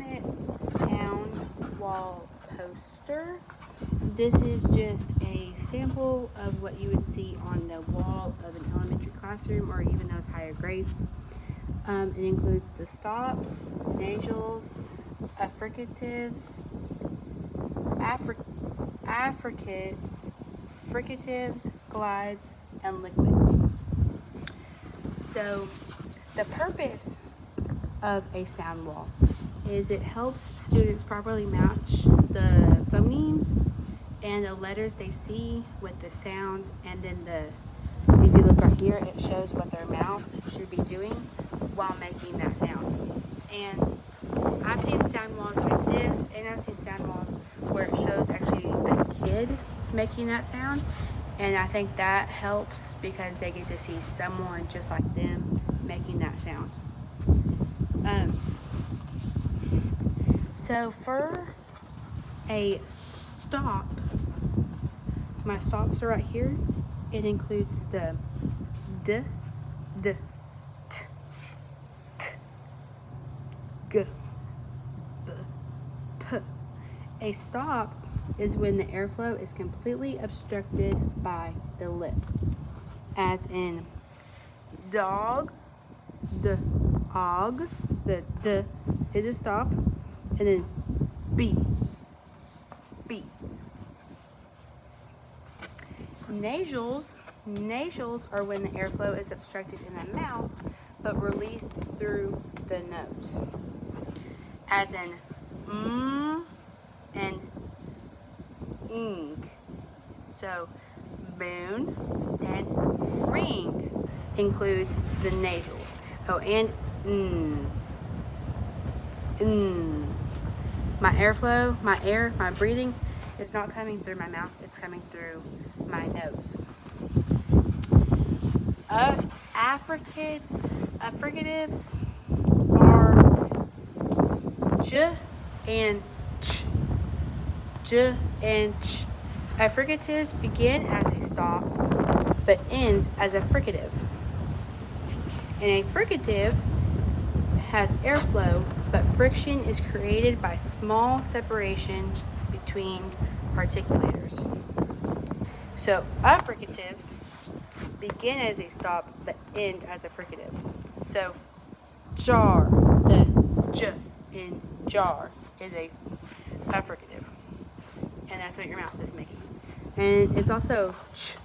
Consonant sound wall poster. This is just a sample of what you would see on the wall of an elementary classroom or even those higher grades. It includes the stops, nasals, affricatives, fricatives, glides, and liquids. So the purpose of a sound wall is it helps students properly match the phonemes and the letters they see with the sounds, and then if you look right here, it shows what their mouth should be doing while making that sound. And I've seen sound walls like this, and I've seen sound walls where it shows actually the kid making that sound, and I think that helps because they get to see someone just like them making that sound. So for a stop, my stops are right here. It includes the d, t, k, g, b, p. A stop is when the airflow is completely obstructed by the lip, as in dog, og, the d is a stop, and then b. Nasals are when the airflow is obstructed in the mouth but released through the nose, as in and ing. So boon and ring include the nasals. Oh, and my breathing is not coming through my mouth, it's coming through my nose. Affricatives are j and ch. J and ch. Affricatives begin as a stop but ends as a fricative. And a fricative has airflow, but friction is created by small separation between articulators. So affricatives begin as a stop but end as a fricative. So jar, the j in jar is a affricative, and that's what your mouth is making. And it's also ch,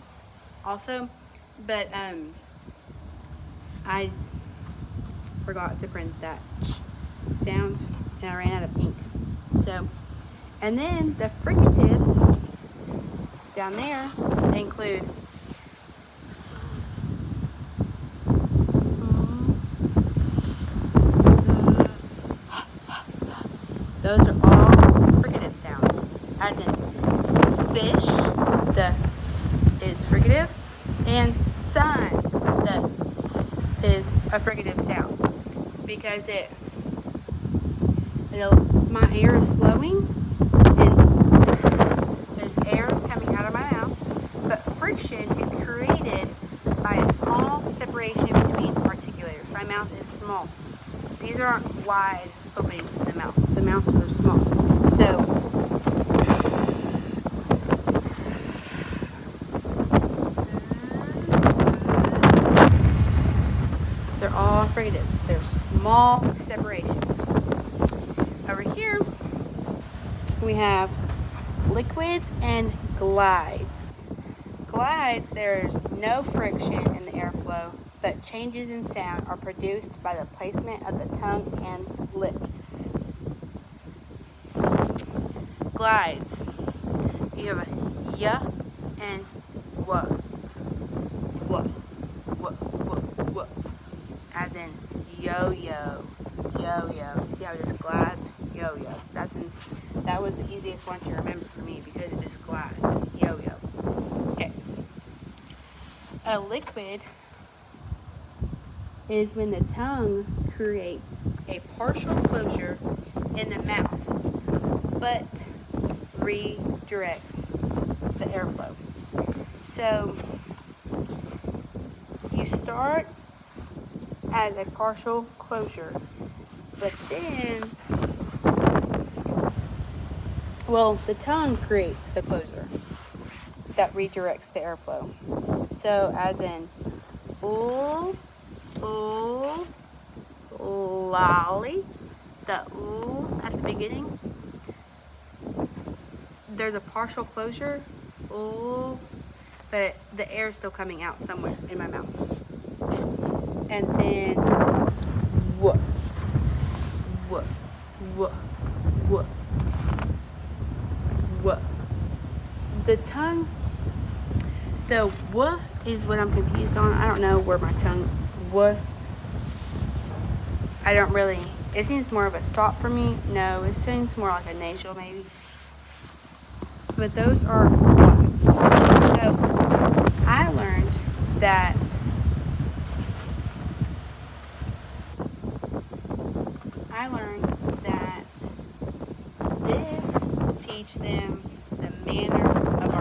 but I forgot to print that ch sound, and I ran out of ink. So, and then the fricatives down there include those are all fricative sounds, as in fish, the is fricative, and sun, the is a fricative sound, because my air is flowing and there's air coming out of my mouth, but friction is created by a small separation between articulators. My mouth is small. These aren't wide openings in the mouth. The mouths are small. So they're all fricatives. They're small separation. Over here we have liquids and glides. Glides, there's no friction in the airflow, but changes in sound are produced by the placement of the tongue and lips. Glides. You have a ya and wa. As in yo-yo. See how it just glides? Yo-yo. That was the easiest one to remember for me because it just glides. Yo-yo. Okay. A liquid is when the tongue creates a partial closure in the mouth, but redirects the airflow. So you start as a partial closure, but then Well, the tongue creates the closure that redirects the airflow. So as in, ooh, ooh, lolly, the ooh at the beginning, there's a partial closure, ooh, but the air is still coming out somewhere in my mouth. And then, wh, wh, wh, wh, wh. The tongue, the wh is what I'm confused on. I don't know where my tongue, wh, I don't really, it seems more of a stop for me. No, it seems more like a nasal maybe. But those are whs. So I learned that this will teach them the manner of